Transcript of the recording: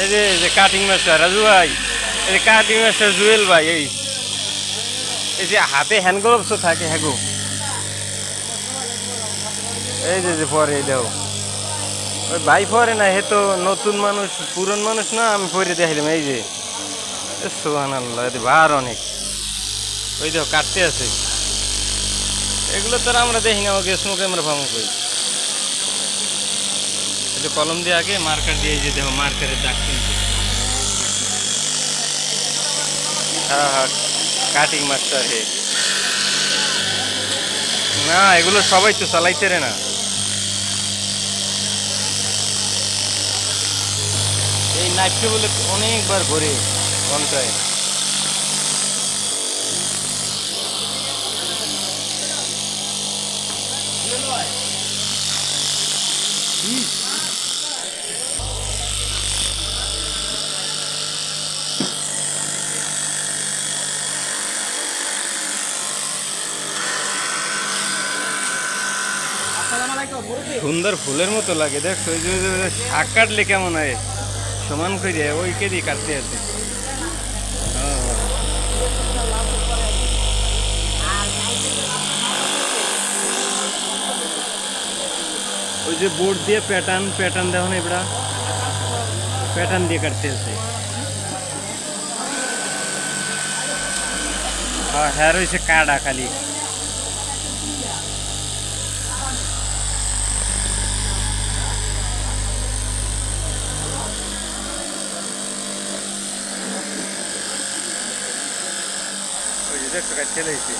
এই যে cutting master Raju ভাই, এই যে কাটিং মাস্টার জুয়েল ভাই, এই যে হাতে হ্যান্ড গ্লোভস থাকে হ্যাগো, এই যে পরে এই দেখো ওই ভাই পরে না, হে তো নতুন মানুষ পুরন মানুষ না, আমি পরে দেখাইলাম এই যে সোহান আল্লাহ ভার অনেক, ওই দেখো কাটতে আছে। এগুলো তো আর আমরা দেখি না, ওকে স্মোকে আমরা ভাঙো করি। এটা কলম দিয়ে আগে মার্কার দিয়ে, এই যে দেখো মার্কারের দাগ কিনছে। হ্যাঁ হ্যাঁ, কাটিং মাস্টার হে না, এগুলো সবাই তো চালাইতে রে না। এই নাইফটা বলে অনেকবার ঘুরে ঘন্টায়। সুন্দর ফুলের মতো লাগে, দেখছো ওই যে শাক কাটলে কেমন হয় সমান করে, ওই কেদি কাটতে আছে। ওই যে বোর্ড দিয়ে প্যাটার্ন প্যাটার্ন দেখো না, এবার প্যাটার্ন দিয়ে কাটতে আছে। হ্যাঁ রয়েছে কাটা খালি। ওই যে দেখছো কাটতে লাগছে।